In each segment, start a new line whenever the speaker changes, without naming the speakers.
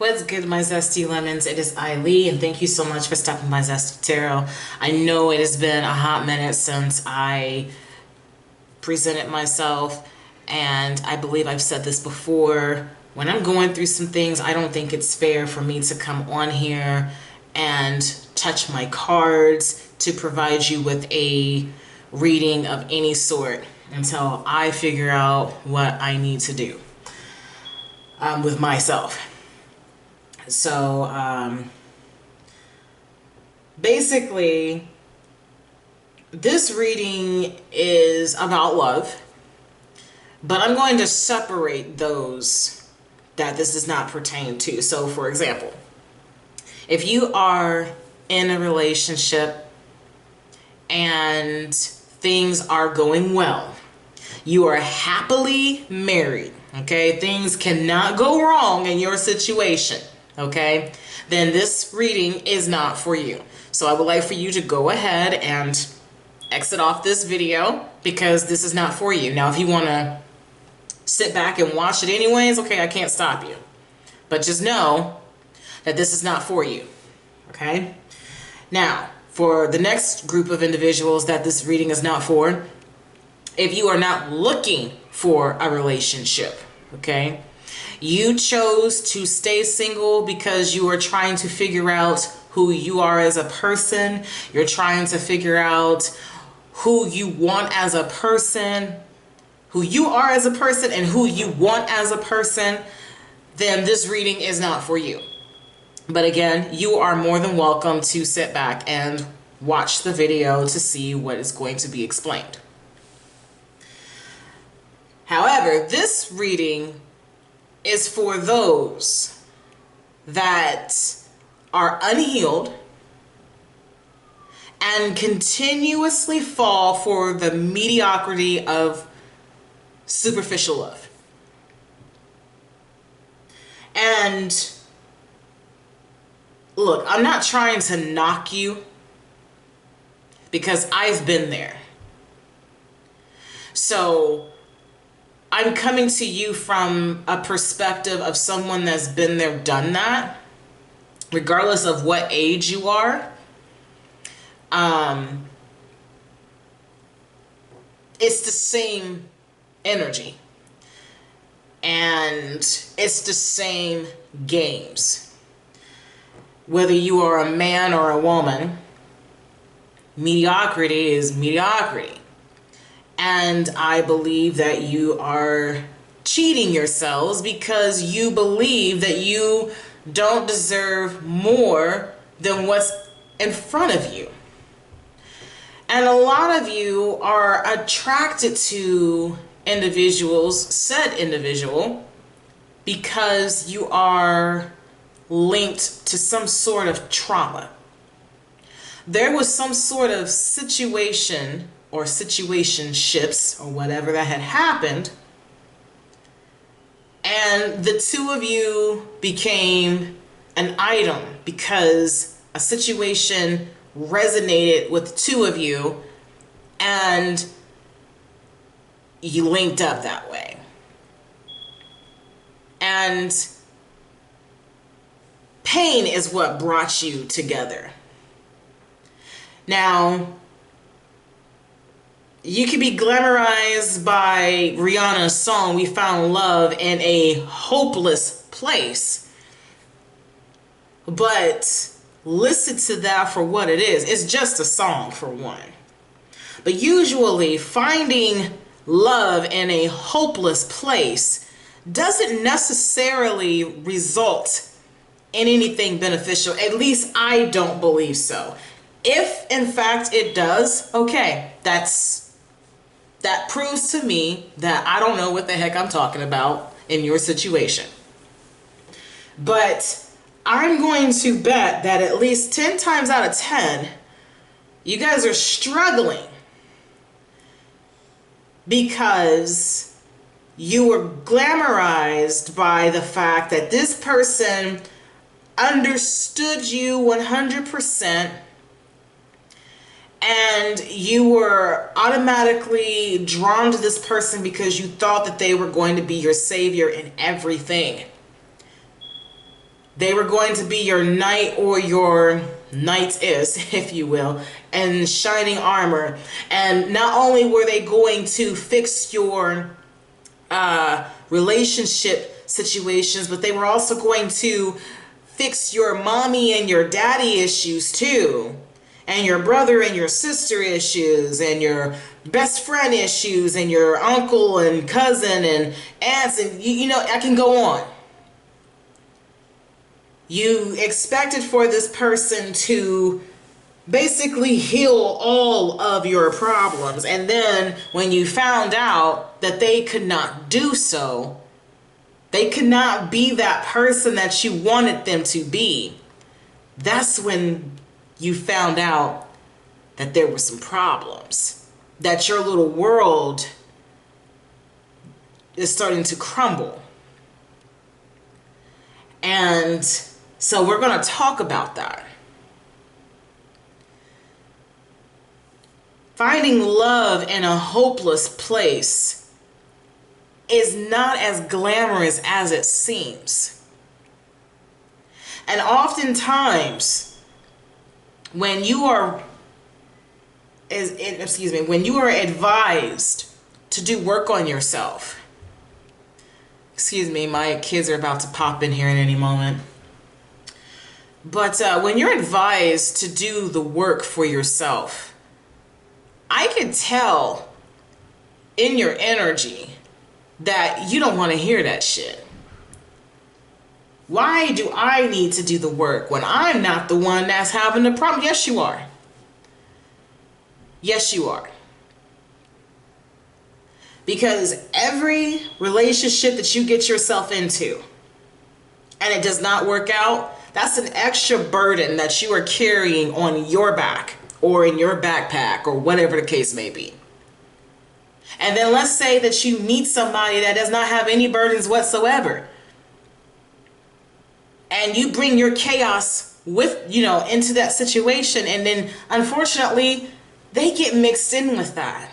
What's good, my zesty lemons? It is Eileen, and thank you so much for stopping by Zesty Tarot. I know it has been a hot minute since I presented myself, and I believe I've said this before. When I'm going through some things, I don't think it's fair for me to come on here and touch my cards to provide you with a reading of any sort until I figure out what I need to do with myself. So basically, this reading is about love, but I'm going to separate those that this does not pertain to. So for example, if you are in a relationship and things are going well, you are happily married, okay? Things cannot go wrong in your situation, okay? Then this reading is not for you. So I would like for you to go ahead and exit off this video because this is not for you. Now, if you want to sit back and watch it anyways, okay, I can't stop you. But just know that this is not for you, okay? Now, for the next group of individuals that this reading is not for, if you are not looking for a relationship, okay? You chose to stay single because you are trying to figure out who you are as a person. You're trying to figure out who you want as a person, who you are as a person and who you want as a person, then this reading is not for you. But again, you are more than welcome to sit back and watch the video to see what is going to be explained. However, this reading is for those that are unhealed and continuously fall for the mediocrity of superficial love. And look, I'm not trying to knock you because I've been there. So I'm coming to you from a perspective of someone that's been there, done that, regardless of what age you are. It's the same energy and it's the same games. Whether you are a man or a woman, mediocrity is mediocrity. And I believe that you are cheating yourselves because you believe that you don't deserve more than what's in front of you. And a lot of you are attracted to individuals, said individual, because you are linked to some sort of trauma. There was some sort of situation or situationships or whatever that had happened, and the two of you became an item because a situation resonated with the two of you and you linked up that way. And pain is what brought you together. Now, you can be glamorized by Rihanna's song, "We Found Love in a Hopeless Place." But listen to that for what it is. It's just a song, for one. But usually finding love in a hopeless place doesn't necessarily result in anything beneficial. At least I don't believe so. If in fact it does, okay, that proves to me that I don't know what the heck I'm talking about in your situation. But I'm going to bet that at least 10 times out of 10, you guys are struggling because you were glamorized by the fact that this person understood you 100%, and you were automatically drawn to this person because you thought that they were going to be your savior in everything. They were going to be your knight or your knightess, if you will, and shining armor. And not only were they going to fix your relationship situations, but they were also going to fix your mommy and your daddy issues too, and your brother and your sister issues, and your best friend issues, and your uncle and cousin and aunts, and you know, I can go on. You expected for this person to basically heal all of your problems, and then when you found out that they could not do so, they could not be that person that you wanted them to be, that's when you found out that there were some problems, that your little world is starting to crumble. And so we're going to talk about that. Finding love in a hopeless place is not as glamorous as it seems. And oftentimes, when you are advised to do work on yourself, excuse me, my kids are about to pop in here in any moment. But when you're advised to do the work for yourself, I can tell in your energy that you don't want to hear that shit. Why do I need to do the work when I'm not the one that's having the problem? Yes, you are. Yes, you are. Because every relationship that you get yourself into and it does not work out, that's an extra burden that you are carrying on your back or in your backpack or whatever the case may be. And then let's say that you meet somebody that does not have any burdens whatsoever, and you bring your chaos with, into that situation, and then unfortunately they get mixed in with that.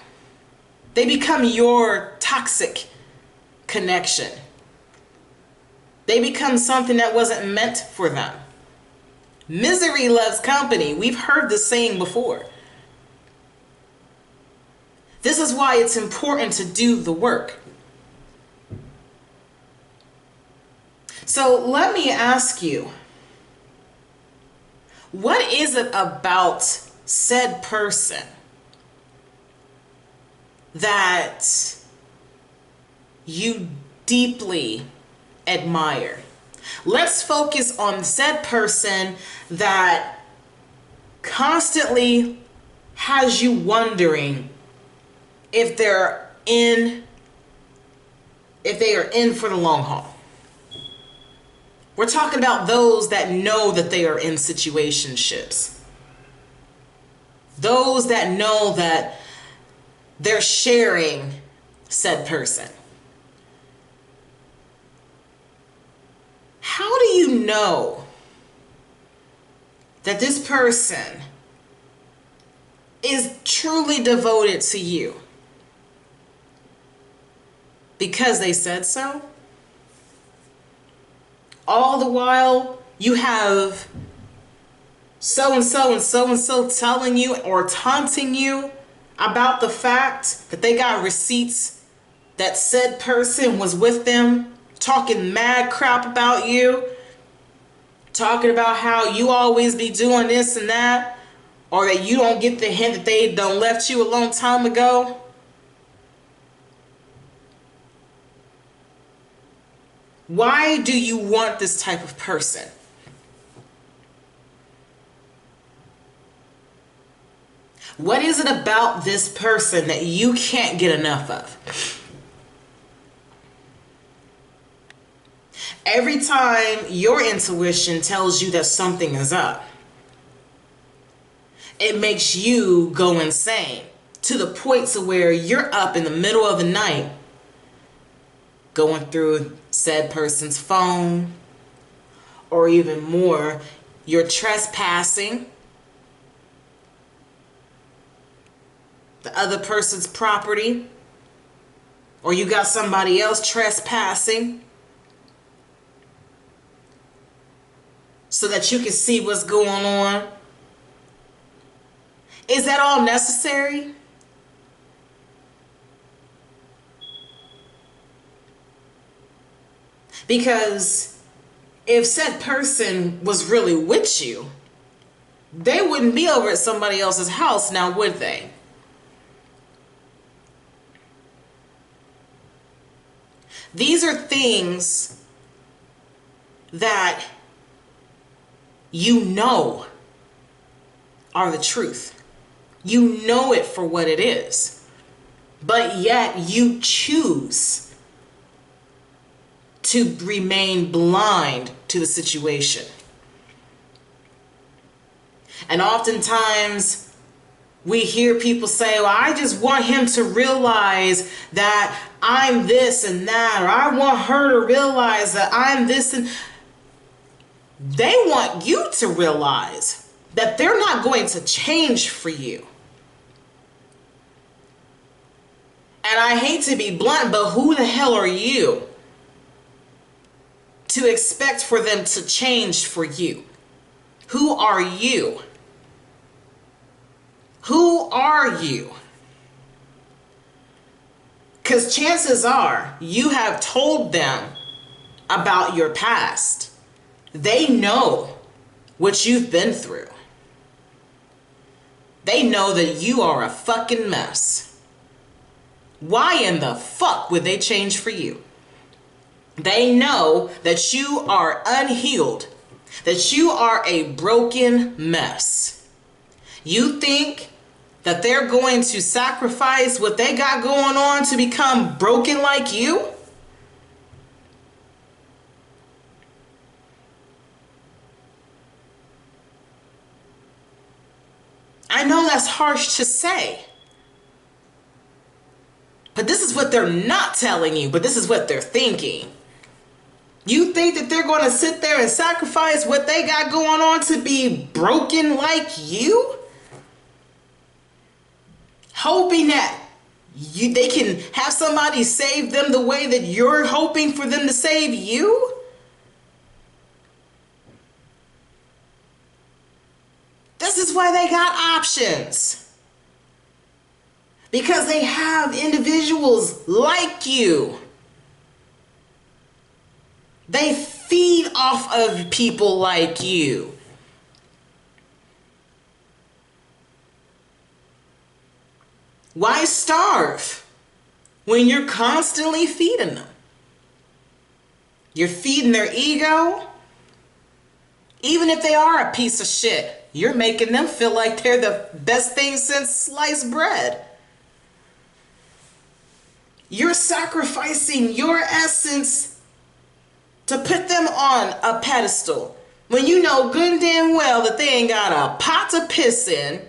They become your toxic connection. They become something that wasn't meant for them. Misery loves company. We've heard this saying before. This is why it's important to do the work. So let me ask you, what is it about said person that you deeply admire? Let's focus on said person that constantly has you wondering if they are in for the long haul. We're talking about those that know that they are in situationships. Those that know that they're sharing said person. How do you know that this person is truly devoted to you? Because they said so? All the while you have so-and-so and so-and-so telling you or taunting you about the fact that they got receipts that said person was with them, talking mad crap about you, talking about how you always be doing this and that, or that you don't get the hint that they done left you a long time ago. Why do you want this type of person? What is it about this person that you can't get enough of? Every time your intuition tells you that something is up, it makes you go insane to the point to where you're up in the middle of the night going through said person's phone, or even more, you're trespassing the other person's property, or you got somebody else trespassing. so that you can see what's going on? Is that all necessary? Because if said person was really with you, they wouldn't be over at somebody else's house now, would they? These are things that you know are the truth. You know it for what it is. But yet you choose to remain blind to the situation. And oftentimes we hear people say, well, I just want him to realize that I'm this and that, or I want her to realize that I'm this. And they want you to realize that they're not going to change for you. And I hate to be blunt, but who the hell are you to expect for them to change for you? Who are you? Who are you? Because chances are you have told them about your past. They know what you've been through. They know that you are a fucking mess. Why in the fuck would they change for you? They know that you are unhealed, that you are a broken mess. You think that they're going to sacrifice what they got going on to become broken like you? I know that's harsh to say, but this is what they're not telling you, but this is what they're thinking. You think that they're going to sit there and sacrifice what they got going on to be broken like you? Hoping that they can have somebody save them the way that you're hoping for them to save you? This is why they got options. Because they have individuals like you. They feed off of people like you. Why starve when you're constantly feeding them? You're feeding their ego. Even if they are a piece of shit, you're making them feel like they're the best thing since sliced bread. You're sacrificing your essence to put them on a pedestal when you know good and damn well that they ain't got a pot to piss in,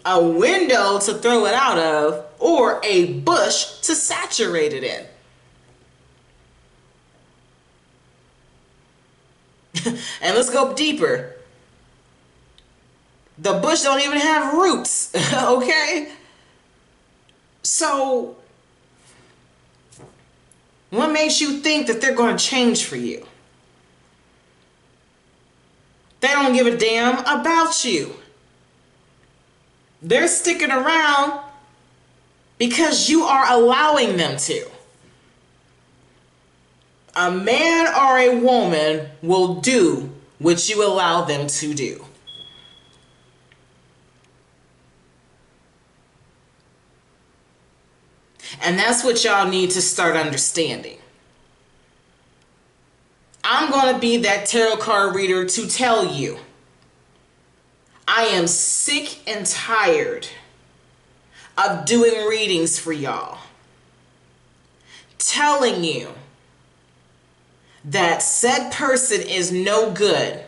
a window to throw it out of, or a bush to saturate it in. And let's go deeper. The bush don't even have roots, okay? So, what makes you think that they're going to change for you? They don't give a damn about you. They're sticking around because you are allowing them to. A man or a woman will do what you allow them to do. And that's what y'all need to start understanding. I'm going to be that tarot card reader to tell you, I am sick and tired of doing readings for y'all, telling you that said person is no good,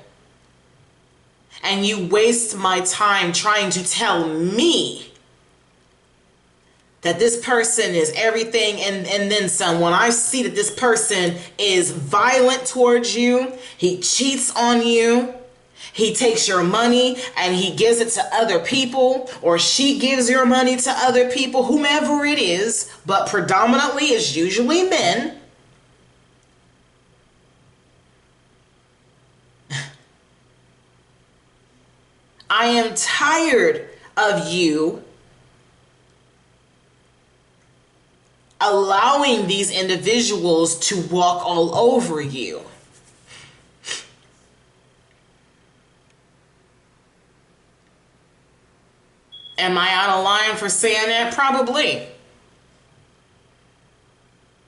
and you waste my time trying to tell me that this person is everything and then some. When I see that this person is violent towards you, he cheats on you, he takes your money and he gives it to other people, or she gives your money to other people, whomever it is, but predominantly it's usually men. I am tired of you allowing these individuals to walk all over you. Am I out of line for saying that? Probably.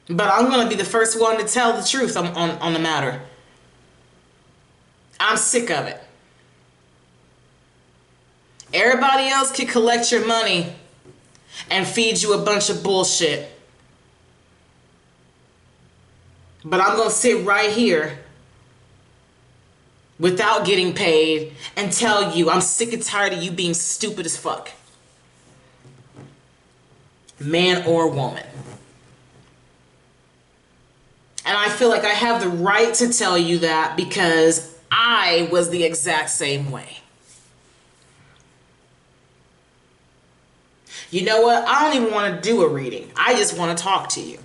But I'm going to be the first one to tell the truth on the matter. I'm sick of it. Everybody else can collect your money and feed you a bunch of bullshit. But I'm going to sit right here without getting paid and tell you I'm sick and tired of you being stupid as fuck. Man or woman. And I feel like I have the right to tell you that because I was the exact same way. You know what? I don't even want to do a reading. I just want to talk to you.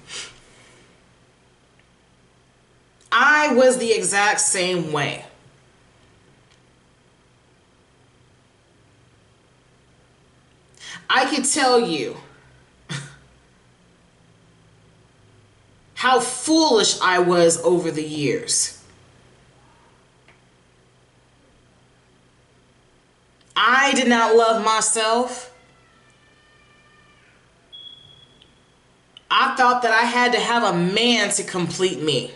I was the exact same way. I can tell you how foolish I was over the years. I did not love myself. I thought that I had to have a man to complete me.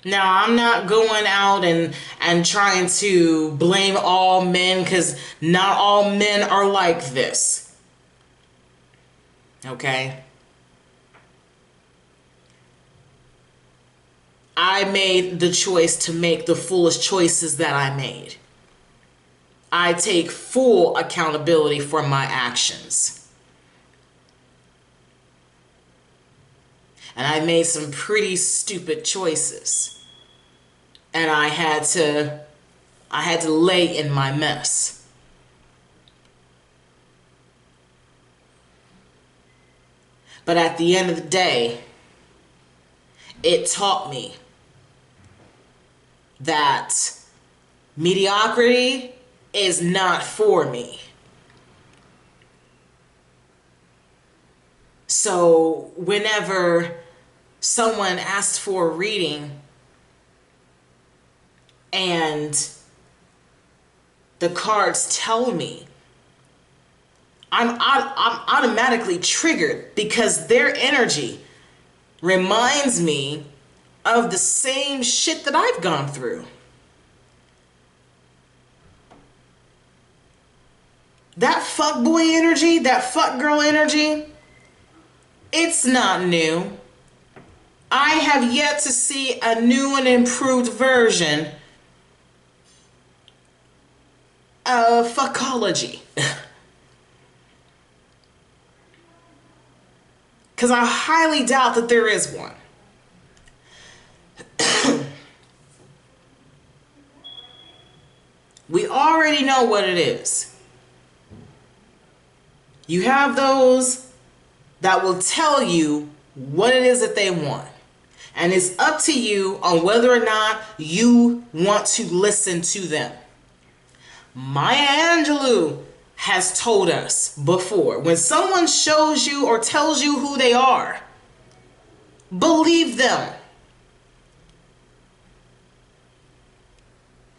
Now, I'm not going out and trying to blame all men because not all men are like this. Okay? I made the choice to make the foolish choices that I made. I take full accountability for my actions. And I made some pretty stupid choices. And I had to lay in my mess. But at the end of the day, it taught me that mediocrity is not for me. So whenever someone asks for a reading and the cards tell me, I'm automatically triggered because their energy reminds me of the same shit that I've gone through. That fuckboy energy, that fuckgirl energy, it's not new. I have yet to see a new and improved version of fuckology. Because I highly doubt that there is one. We already know what it is. You have those that will tell you what it is that they want. And it's up to you on whether or not you want to listen to them. Maya Angelou has told us before, when someone shows you or tells you who they are, believe them.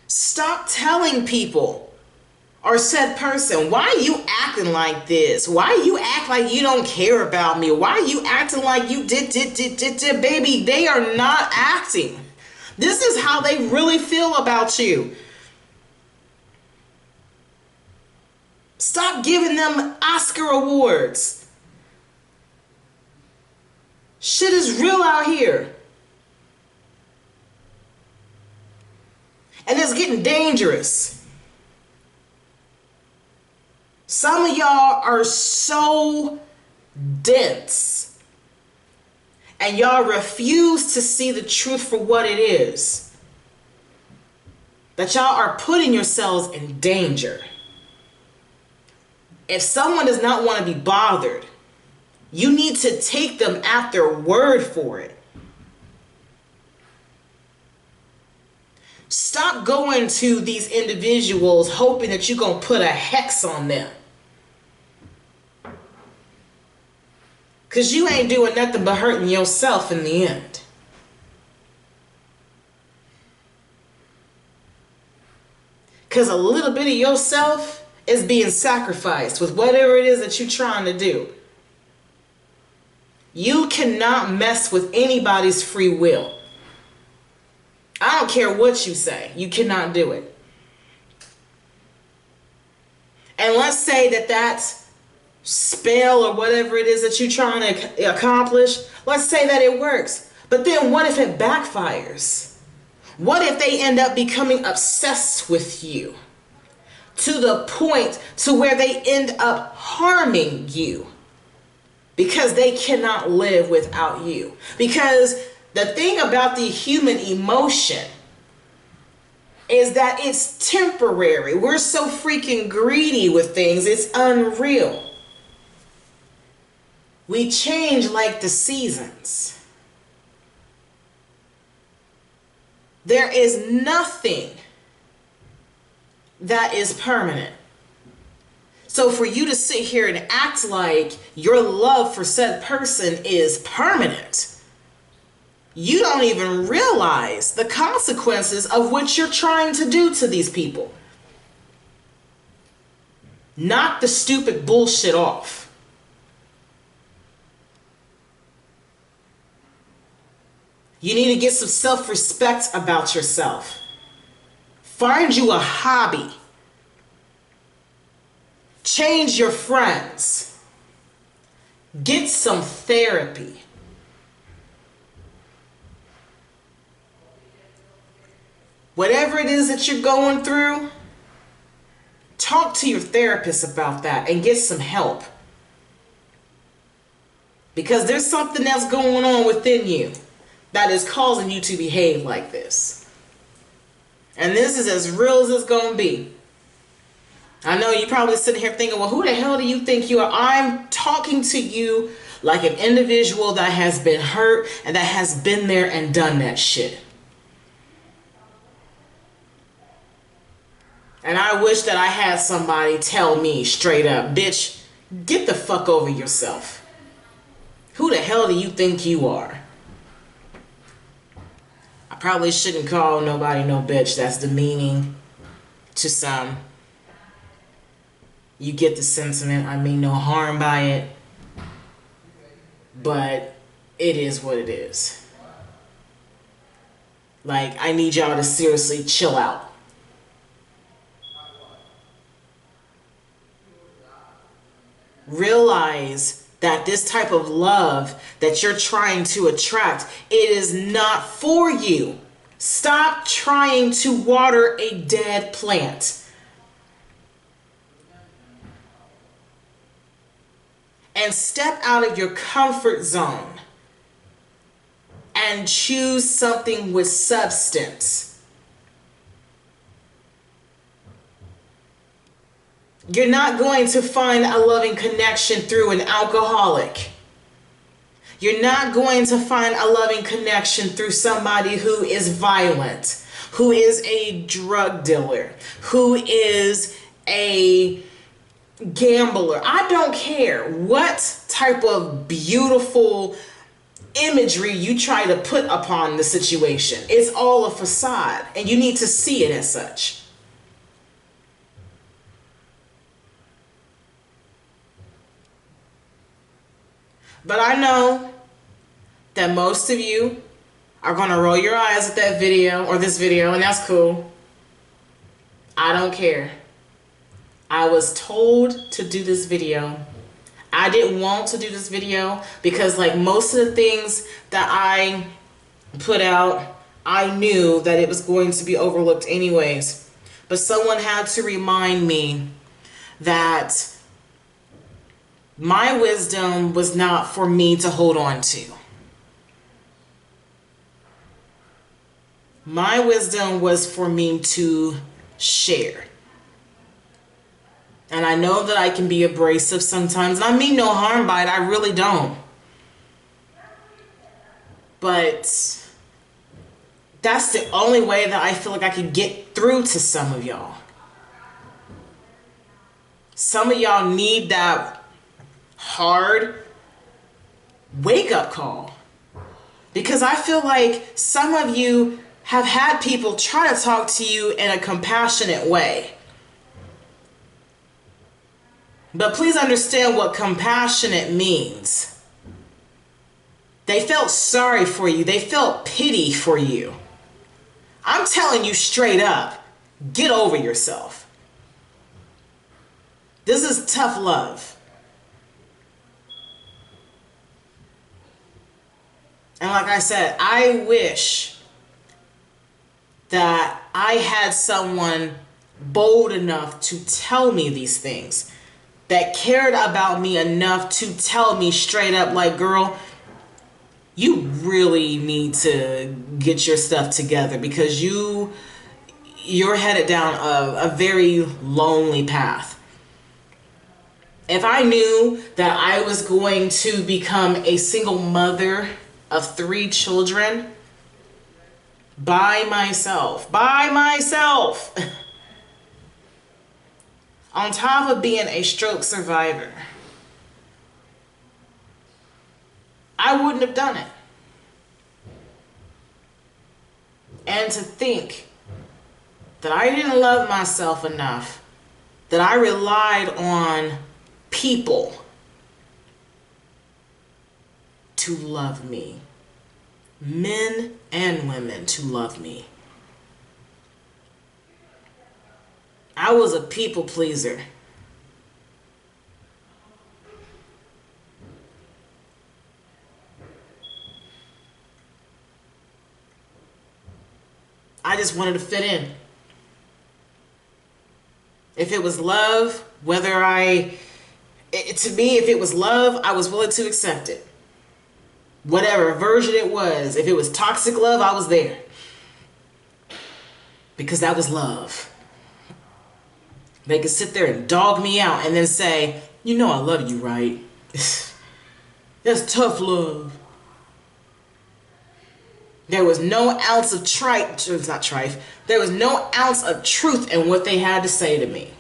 Stop telling people or said person, why are you acting like this? Why you act like you don't care about me? Why are you acting like you did? Baby, they are not acting. This is how they really feel about you. Stop giving them Oscar awards. Shit is real out here. And it's getting dangerous. Some of y'all are so dense. And y'all refuse to see the truth for what it is. That y'all are putting yourselves in danger. If someone does not want to be bothered, you need to take them at their word for it. Stop going to these individuals hoping that you're going to put a hex on them. Because you ain't doing nothing but hurting yourself in the end. Because a little bit of yourself is being sacrificed with whatever it is that you're trying to do. You cannot mess with anybody's free will. I don't care what you say. You cannot do it. And let's say that that's spell or whatever it is that you're trying to accomplish. Let's say that it works. But then what if it backfires? What if they end up becoming obsessed with you to the point to where they end up harming you because they cannot live without you? Because the thing about the human emotion is that it's temporary. We're so freaking greedy with things, it's unreal. We change like the seasons. There is nothing that is permanent. So for you to sit here and act like your love for said person is permanent, you don't even realize the consequences of what you're trying to do to these people. Knock the stupid bullshit off. You need to get some self-respect about yourself. Find you a hobby. Change your friends. Get some therapy. Whatever it is that you're going through, talk to your therapist about that and get some help. Because there's something that's going on within you that is causing you to behave like this. And this is as real as it's going to be. I know you're probably sitting here thinking, well, who the hell do you think you are? I'm talking to you like an individual that has been hurt and that has been there and done that shit. And I wish that I had somebody tell me straight up, bitch, get the fuck over yourself. Who the hell do you think you are? I probably shouldn't call nobody no bitch. That's demeaning to some. You get the sentiment. I mean no harm by it. But it is what it is. Like, I need y'all to seriously chill out. Realize that this type of love that you're trying to attract, it is not for you. Stop trying to water a dead plant. And step out of your comfort zone and choose something with substance. You're not going to find a loving connection through an alcoholic. You're not going to find a loving connection through somebody who is violent, who is a drug dealer, who is a gambler. I don't care what type of beautiful imagery you try to put upon the situation. It's all a facade, and you need to see it as such. But I know that most of you are going to roll your eyes at that video or this video, and that's cool. I don't care. I was told to do this video. I didn't want to do this video because, like most of the things that I put out, I knew that it was going to be overlooked anyways. But someone had to remind me that my wisdom was not for me to hold on to. My wisdom was for me to share. And I know that I can be abrasive sometimes. And I mean no harm by it. I really don't. But That's the only way that I feel like I can get through to some of y'all. Some of y'all need that hard wake-up call. Because I feel like some of you have had people try to talk to you in a compassionate way. But please understand what compassionate means. They felt sorry for you. They felt pity for you. I'm telling you straight up, get over yourself. This is tough love. And like I said, I wish that I had someone bold enough to tell me these things, that cared about me enough to tell me straight up, like, girl, you really need to get your stuff together because you're headed down a very lonely path. If I knew that I was going to become a single mother of 3 children by myself, on top of being a stroke survivor, I wouldn't have done it. And to think that I didn't love myself enough, that I relied on people to love me, men and women to love me. I was a people pleaser. I just wanted to fit in. If it was love, to me, if it was love, I was willing to accept it. Whatever version it was. If it was toxic love, I was there. Because that was love. They could sit there and dog me out and then say, you know I love you, right? That's tough love. There was no ounce of there was no ounce of truth in what they had to say to me.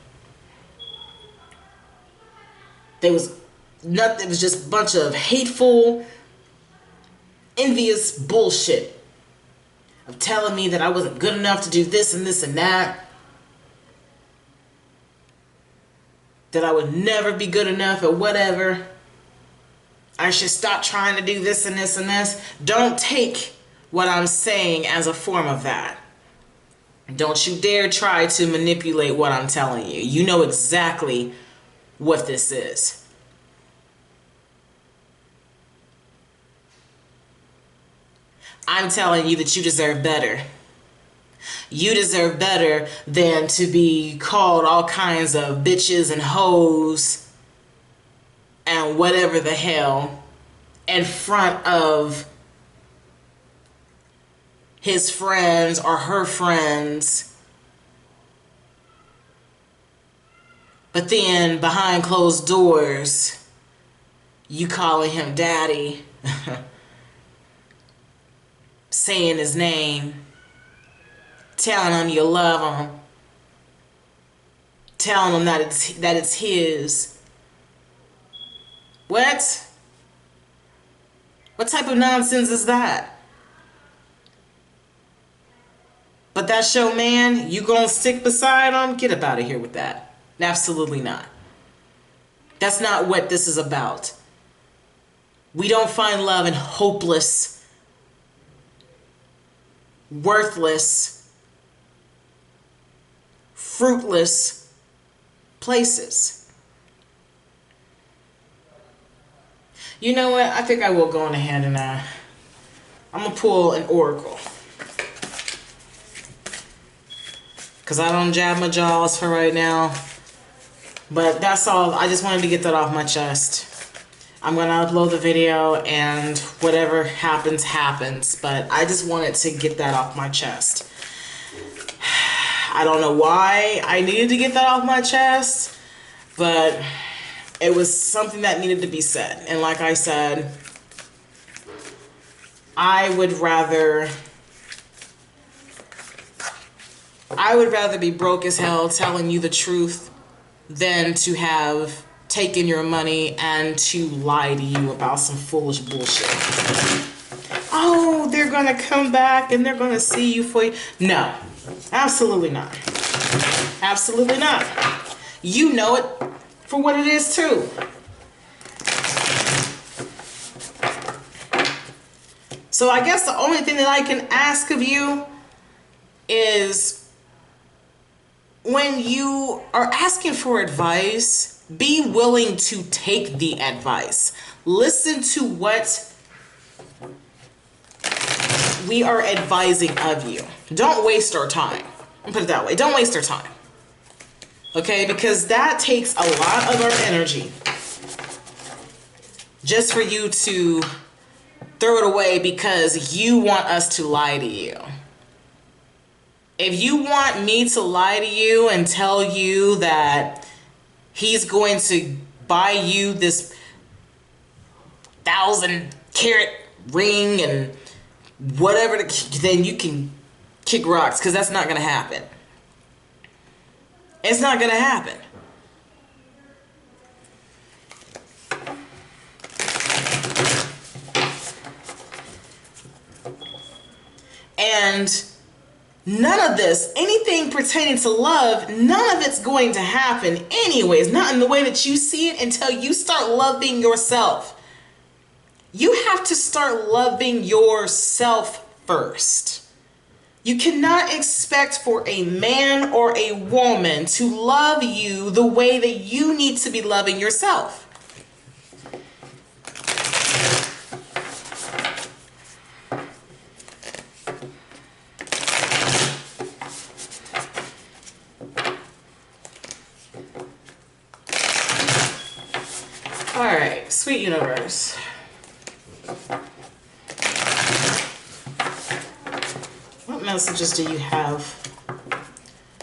There was nothing, it was just a bunch of hateful, envious bullshit of telling me that I wasn't good enough to do this and this and that. That I would never be good enough or whatever. I should stop trying to do this and this and this. Don't take what I'm saying as a form of that. Don't you dare try to manipulate what I'm telling you. You know exactly what this is. I'm telling you that you deserve better. You deserve better than to be called all kinds of bitches and hoes and whatever the hell in front of his friends or her friends. But then behind closed doors, you calling him daddy, saying his name, telling him you love him, telling him that it's his. What? What type of nonsense is that? But that's your man, you gonna stick beside him? Get up out of here with that. Absolutely not. That's not what this is about. We don't find love in hopeless, worthless, fruitless places. You know what? I think I will go on ahead and I'm gonna pull an oracle. Because I don't jab my jaws for right now. But that's all. I just wanted to get that off my chest. I'm going to upload the video and whatever happens, happens. But I just wanted to get that off my chest. I don't know why I needed to get that off my chest. But it was something that needed to be said. And like I said, I would rather I would rather be broke as hell telling you the truth than to have taken your money and to lie to you about some foolish bullshit. Oh, they're gonna come back and they're gonna see you for you. No, absolutely not. Absolutely not. You know it for what it is too. So I guess the only thing that I can ask of you is, when you are asking for advice, be willing to take the advice. Listen to what we are advising of you. Don't waste our time. I'll put it that way. Don't waste our time. Okay? Because that takes a lot of our energy just for you to throw it away because you want us to lie to you. If you want me to lie to you and tell you that he's going to buy you this 1,000-carat ring and whatever, then you can kick rocks, because that's not going to happen. It's not going to happen. And none of this, anything pertaining to love, none of it's going to happen anyways. Not in the way that you see it until you start loving yourself. You have to start loving yourself first. You cannot expect for a man or a woman to love you the way that you need to be loving yourself. All right, sweet universe. What messages do you have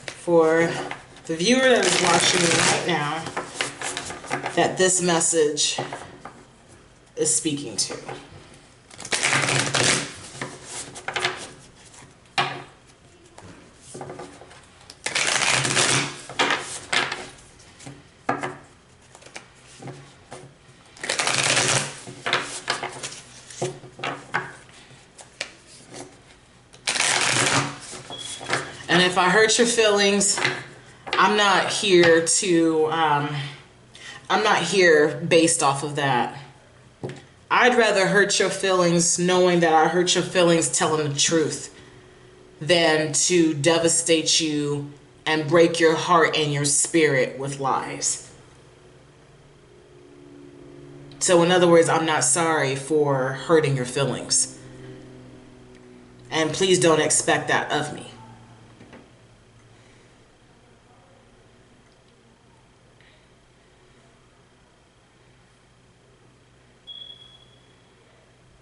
for the viewer that is watching right now that this message is speaking to? And if I hurt your feelings, I'm not here to, I'm not here based off of that. I'd rather hurt your feelings knowing that I hurt your feelings telling the truth than to devastate you and break your heart and your spirit with lies. So in other words, I'm not sorry for hurting your feelings. And please don't expect that of me.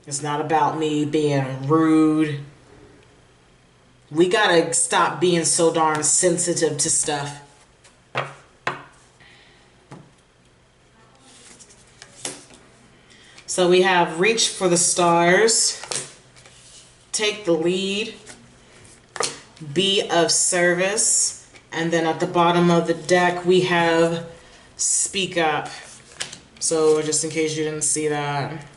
It's not about me being rude. We gotta stop being so darn sensitive to stuff. So we have reach for the stars, take the lead, be of service, and then at the bottom of the deck we have speak up. So just in case you didn't see that.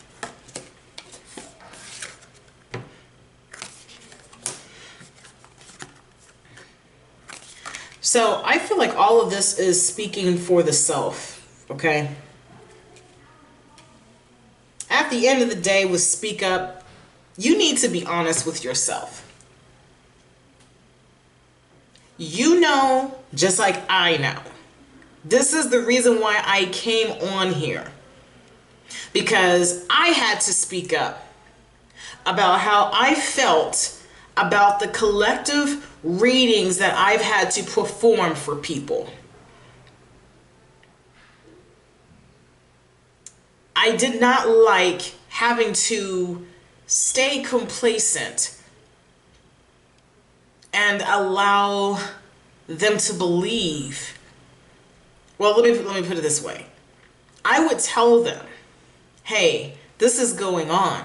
So I feel like all of this is speaking for the self, okay? At the end of the day with speak up, you need to be honest with yourself. You know, just like I know. This is the reason why I came on here. Because I had to speak up about how I felt about the collective readings that I've had to perform for people. I did not like having to stay complacent and allow them to believe. Well, let me put it this way. I would tell them, hey, this is going on.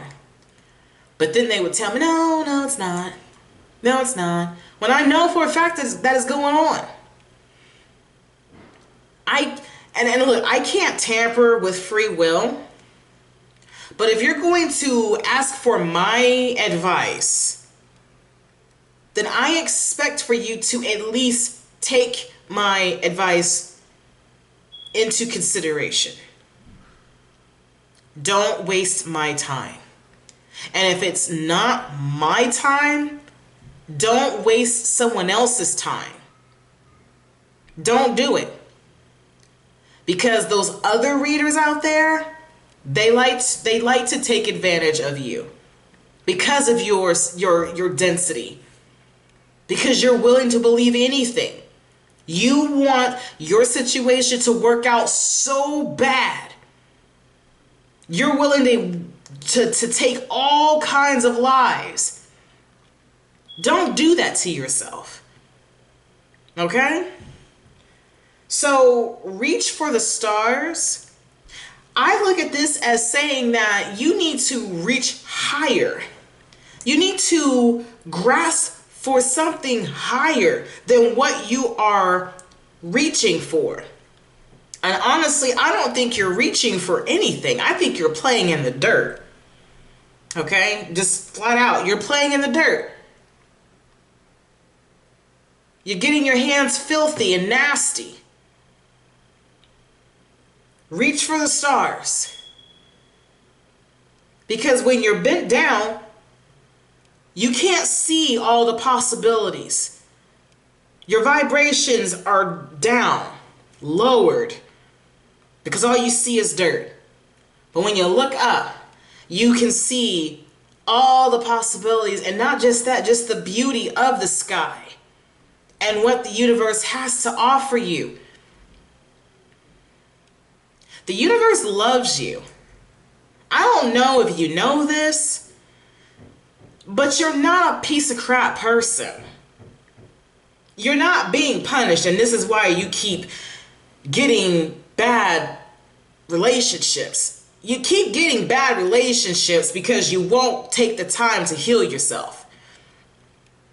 But then they would tell me, no, it's not. No, it's not. when I know for a fact that is going on? And look, I can't tamper with free will, but if you're going to ask for my advice, then I expect for you to at least take my advice into consideration. Don't waste my time. And if it's not my time, don't waste someone else's time. Don't do it. Because those other readers out there, they like to take advantage of you because of your density. Because you're willing to believe anything. You want your situation to work out so bad. You're willing to take all kinds of lies. Don't do that to yourself. Okay? So reach for the stars. I look at this as saying that you need to reach higher. You need to grasp for something higher than what you are reaching for. And honestly, I don't think you're reaching for anything. I think you're playing in the dirt. Okay? Just flat out, you're playing in the dirt. You're getting your hands filthy and nasty. Reach for the stars. Because when you're bent down, you can't see all the possibilities. Your vibrations are down, lowered, because all you see is dirt. But when you look up, you can see all the possibilities, and not just that, just the beauty of the sky and what the universe has to offer you. The universe loves you. I don't know if you know this, but you're not a piece of crap person. You're not being punished, and this is why you keep getting bad relationships. You keep getting bad relationships because you won't take the time to heal yourself.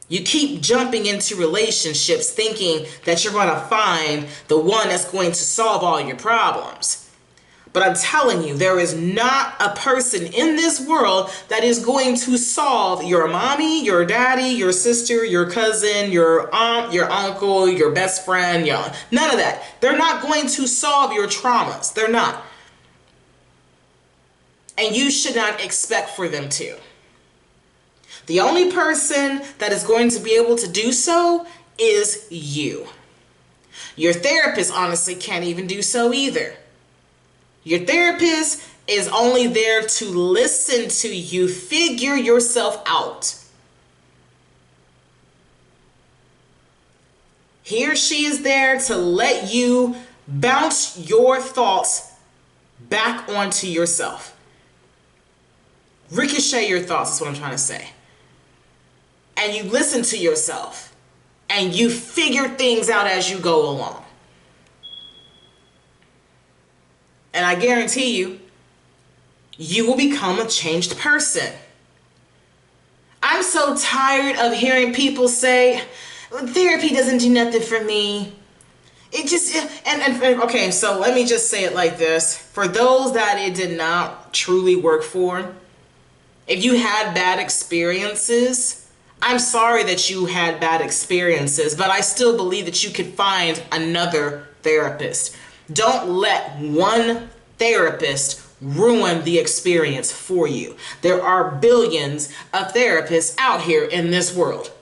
You keep jumping into relationships thinking that you're going to find the one that's going to solve all your problems. But I'm telling you, there is not a person in this world that is going to solve your mommy, your daddy, your sister, your cousin, your aunt, your uncle, your best friend, none of that. They're not going to solve your traumas. They're not. And you should not expect for them to. The only person that is going to be able to do so is you. Your therapist honestly can't even do so either. Your therapist is only there to listen to you figure yourself out. He or she is there to let you bounce your thoughts back onto yourself. Ricochet your thoughts is what I'm trying to say. And you listen to yourself and you figure things out as you go along. And I guarantee you, you will become a changed person. I'm so tired of hearing people say, therapy doesn't do nothing for me. It just, okay, so let me just say it like this. For those that it did not truly work for, if you had bad experiences, I'm sorry that you had bad experiences, but I still believe that you could find another therapist. Don't let one therapist ruin the experience for you. There are billions of therapists out here in this world.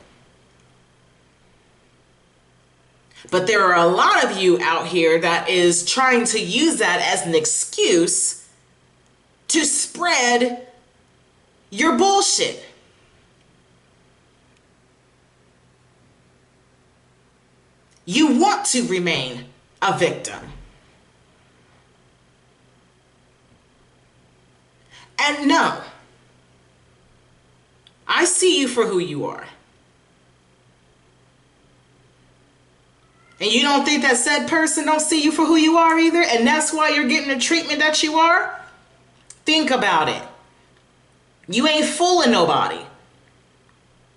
But there are a lot of you out here that is trying to use that as an excuse to spread your bullshit. You want to remain a victim. And no, I see you for who you are. And you don't think that said person don't see you for who you are either? And that's why you're getting the treatment that you are? Think about it. You ain't fooling nobody.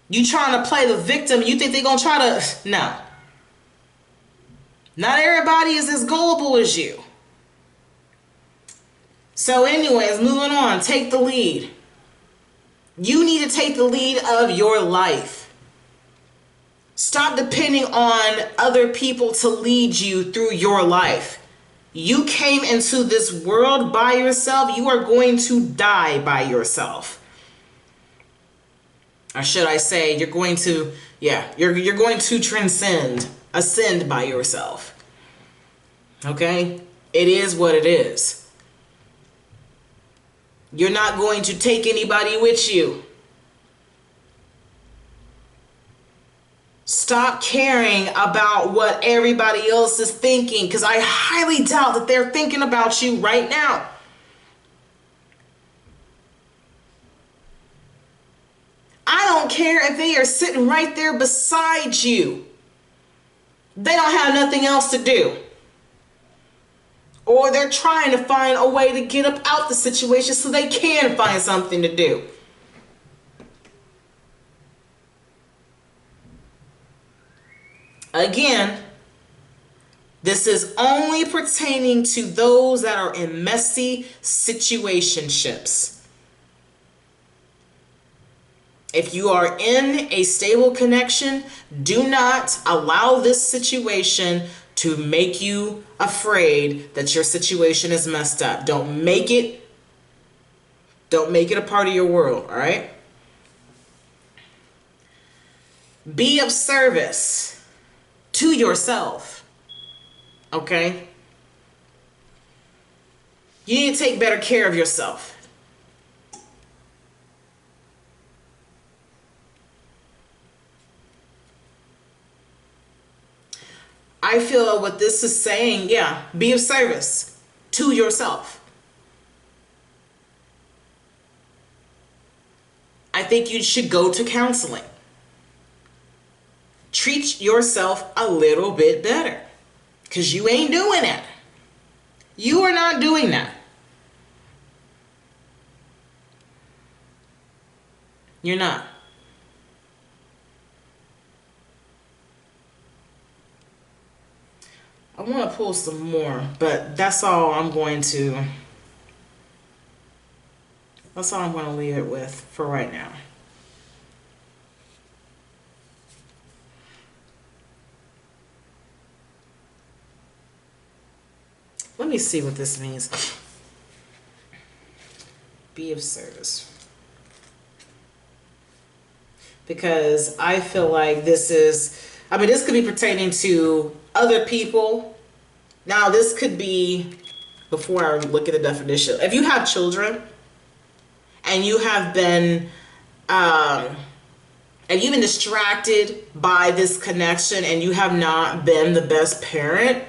You trying to play the victim, you think they're going to try to... No. Not everybody is as gullible as you. So anyways, moving on. Take the lead. You need to take the lead of your life. Stop depending on other people to lead you through your life. You came into this world by yourself. You are going to die by yourself. Or should I say, you're going to, you're going to ascend by yourself. Okay? It is what it is. You're not going to take anybody with you. Stop caring about what everybody else is thinking, because I highly doubt that they're thinking about you right now. I don't care if they are sitting right there beside you. They don't have nothing else to do. Or they're trying to find a way to get up out the situation so they can find something to do. Again, this is only pertaining to those that are in messy situationships. If you are in a stable connection, do not allow this situation to make you afraid that your situation is messed up. Don't make it a part of your world, all right? Be of service to yourself, okay? You need to take better care of yourself. I feel what this is saying, be of service to yourself. I think you should go to counseling. Treat yourself a little bit better, because you ain't doing that. You are not doing that. You're not. I want to pull some more, but that's all I'm going to leave it with for right now. Let me see what this means. Be of service. Because I feel like this could be pertaining to other people. Now, this could be, before I look at the definition, if you have children and you have been, you've been distracted by this connection and you have not been the best parent,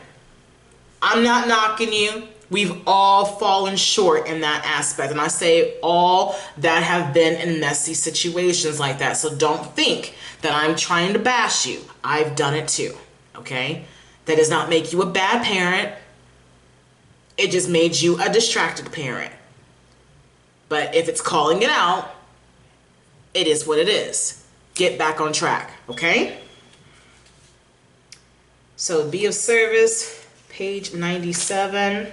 I'm not knocking you. We've all fallen short in that aspect. And I say all that have been in messy situations like that. So don't think that I'm trying to bash you. I've done it too, okay? That does not make you a bad parent. It just made you a distracted parent. But if it's calling it out, it is what it is. Get back on track, okay? So be of service, page 97.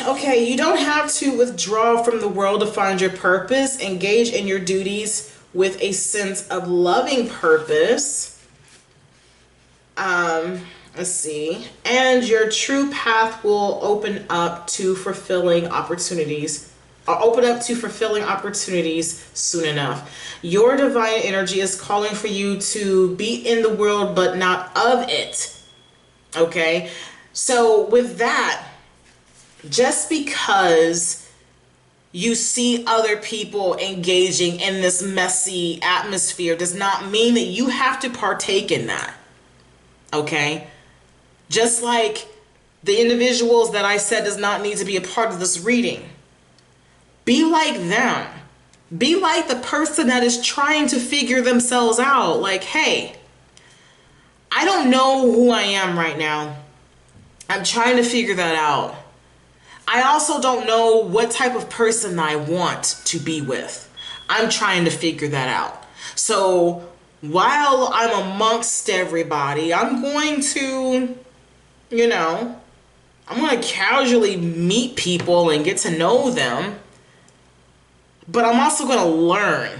Okay, you don't have to withdraw from the world to find your purpose. Engage in your duties with a sense of loving purpose. Let's see. And your true path will open up to fulfilling opportunities. Soon enough. Your divine energy is calling for you to be in the world, but not of it. Okay? So with that, just because you see other people engaging in this messy atmosphere does not mean that you have to partake in that. Okay? Just like the individuals that I said does not need to be a part of this reading. Be like them. Be like the person that is trying to figure themselves out. Like, hey, I don't know who I am right now. I'm trying to figure that out. I also don't know what type of person I want to be with. I'm trying to figure that out. So while I'm amongst everybody, I'm going to, you know, I'm going to casually meet people and get to know them. But I'm also going to learn.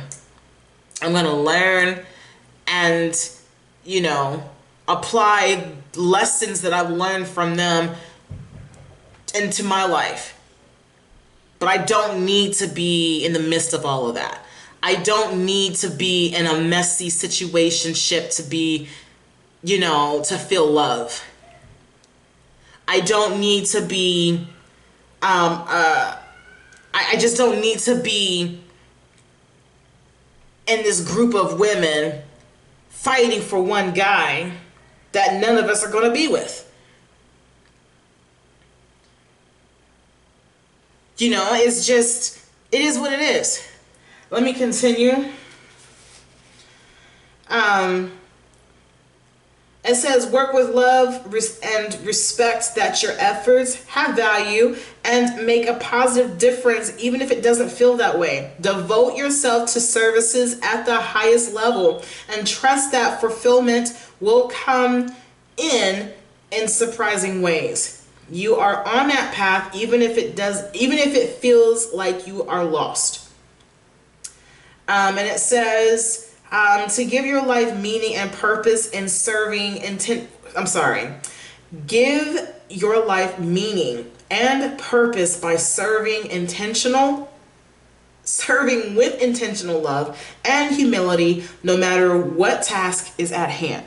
I'm going to learn and, apply lessons that I've learned from them into my life. But I don't need to be in the midst of all of that. I don't need to be in a messy situationship to be, to feel love. I don't need to be, I just don't need to be in this group of women fighting for one guy that none of us are going to be with. It's just, it is what it is. Let me continue. It says, work with love and respect that your efforts have value and make a positive difference even if it doesn't feel that way. Devote yourself to services at the highest level and trust that fulfillment will come in surprising ways. You are on that path even if it feels like you are lost. And it says, to give your life meaning and purpose in give your life meaning and purpose by serving with intentional love and humility, no matter what task is at hand.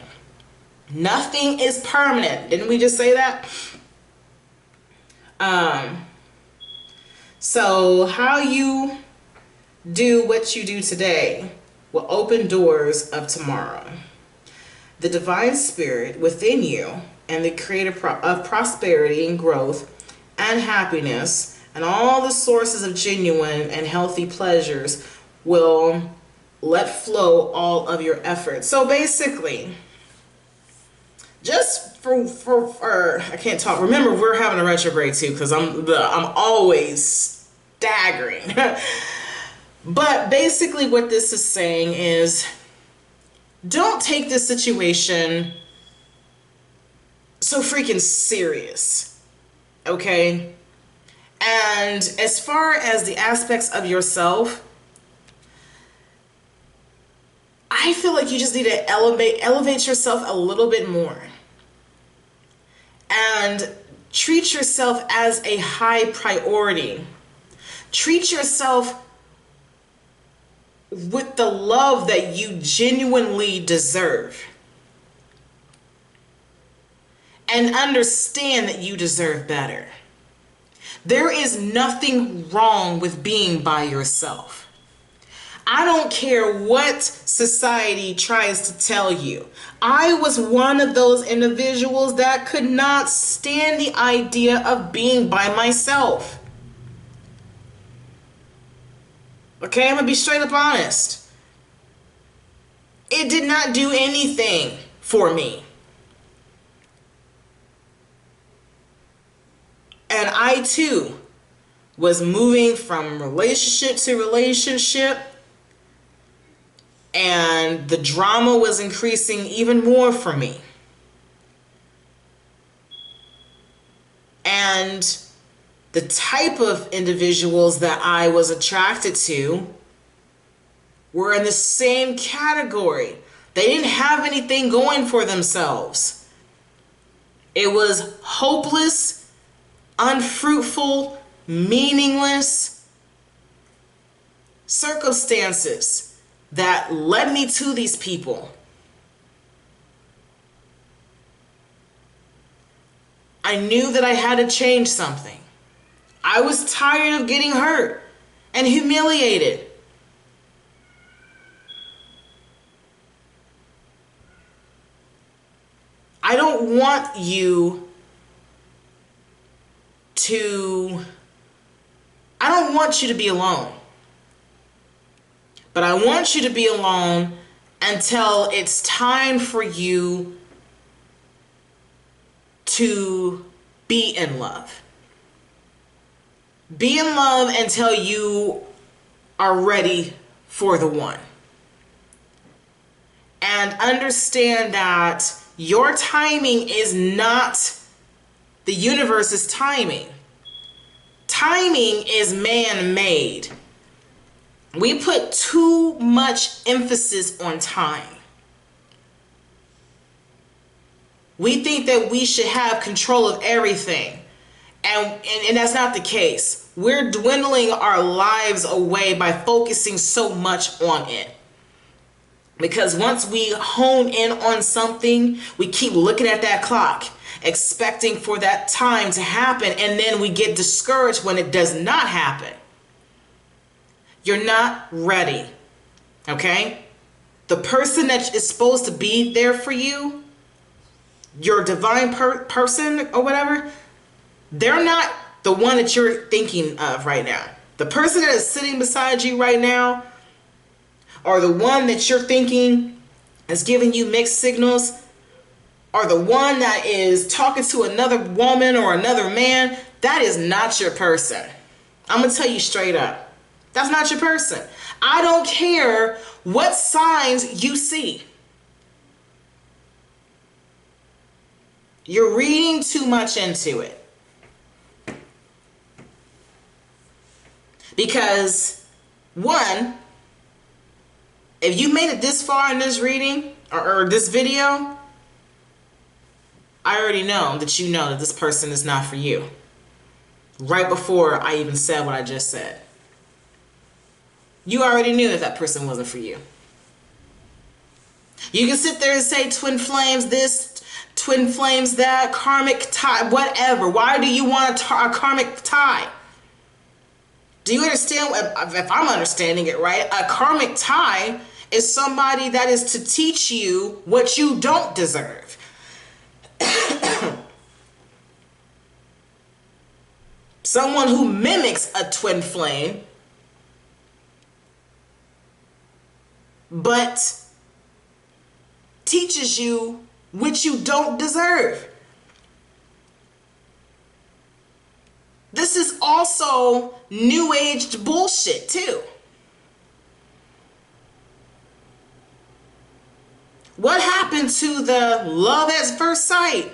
Nothing is permanent. Didn't we just say that? So how you do what you do today will open doors of tomorrow. The divine spirit within you and the creator of prosperity and growth and happiness and all the sources of genuine and healthy pleasures will let flow all of your efforts. So basically, just for I can't talk. Remember, we're having a retrograde too because I'm always staggering. But basically what this is saying is, don't take this situation so freaking serious, okay? And as far as the aspects of yourself, I feel like you just need to elevate yourself a little bit more. And treat yourself as a high priority. Treat yourself with the love that you genuinely deserve. And understand that you deserve better. There is nothing wrong with being by yourself. I don't care what society tries to tell you. I was one of those individuals that could not stand the idea of being by myself. Okay, I'm gonna be straight up honest. It did not do anything for me. And I too was moving from relationship to relationship, and the drama was increasing even more for me. And the type of individuals that I was attracted to were in the same category. They didn't have anything going for themselves. It was hopeless, unfruitful, meaningless circumstances that led me to these people. I knew that I had to change something. I was tired of getting hurt and humiliated. I don't want you to be alone. But I want you to be alone until it's time for you to be in love. Be in love until you are ready for the one. And understand that your timing is not the universe's timing. Timing is man-made. We put too much emphasis on time. We think that we should have control of everything. And that's not the case. We're dwindling our lives away by focusing so much on it. Because once we hone in on something, we keep looking at that clock, expecting for that time to happen, and then we get discouraged when it does not happen. You're not ready, okay? The person that is supposed to be there for you, your divine person or whatever, they're not the one that you're thinking of right now. The person that is sitting beside you right now, or the one that you're thinking is giving you mixed signals, or the one that is talking to another woman or another man, that is not your person. I'm going to tell you straight up. That's not your person. I don't care what signs you see. You're reading too much into it. Because, one, if you made it this far in this reading or this video, I already know that this person is not for you. Right before I even said what I just said. You already knew that person wasn't for you. You can sit there and say twin flames this, twin flames that, karmic tie, whatever. Why do you want a karmic tie? Do you understand? If I'm understanding it right, a karmic tie is somebody that is to teach you what you don't deserve. Someone who mimics a twin flame, but teaches you what you don't deserve. This is also new age bullshit too. What happened to the love at first sight?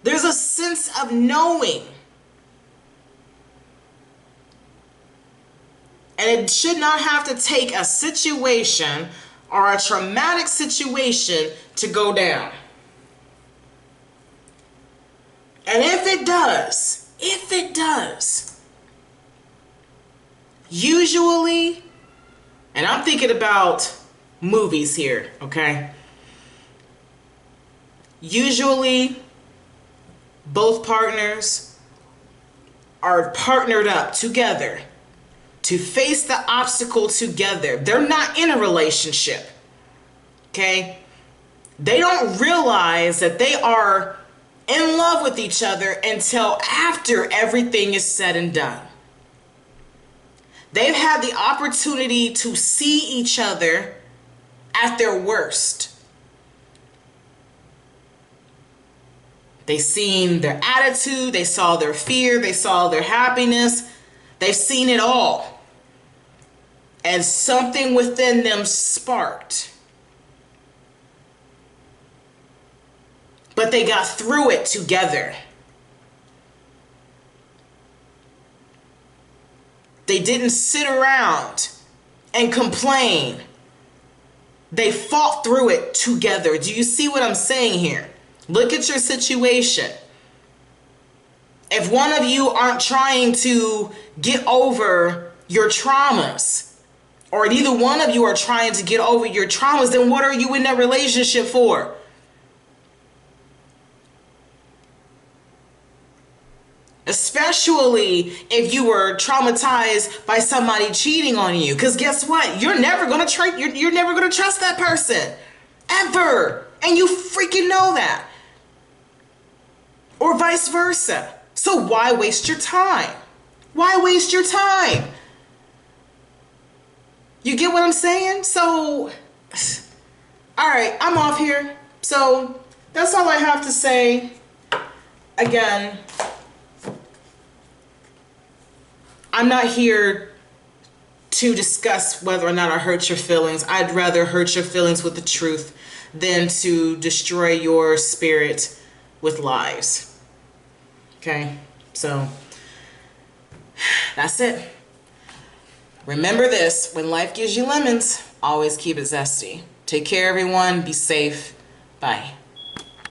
There's a sense of knowing. And it should not have to take a situation or a traumatic situation to go down. And if it does, usually, and I'm thinking about movies here, okay? Usually, both partners are partnered up together to face the obstacle together. They're not in a relationship, okay? They don't realize that they are in love with each other until after everything is said and done. They've had the opportunity to see each other at their worst. They've seen their attitude, they saw their fear, they saw their happiness. They've seen it all. And something within them sparked. But they got through it together. They didn't sit around and complain. They fought through it together. Do you see what I'm saying here? Look at your situation. If one of you aren't trying to get over your traumas, or neither one of you are trying to get over your traumas, then what are you in that relationship for? Especially if you were traumatized by somebody cheating on you. Because guess what? You're never going to you're never going to trust that person. Ever. And you freaking know that. Or vice versa. So why waste your time? Why waste your time? You get what I'm saying? So, all right, I'm off here. So that's all I have to say. Again, I'm not here to discuss whether or not I hurt your feelings. I'd rather hurt your feelings with the truth than to destroy your spirit with lies. Okay, so that's it. Remember this, when life gives you lemons, always keep it zesty. Take care, everyone. Be safe. Bye.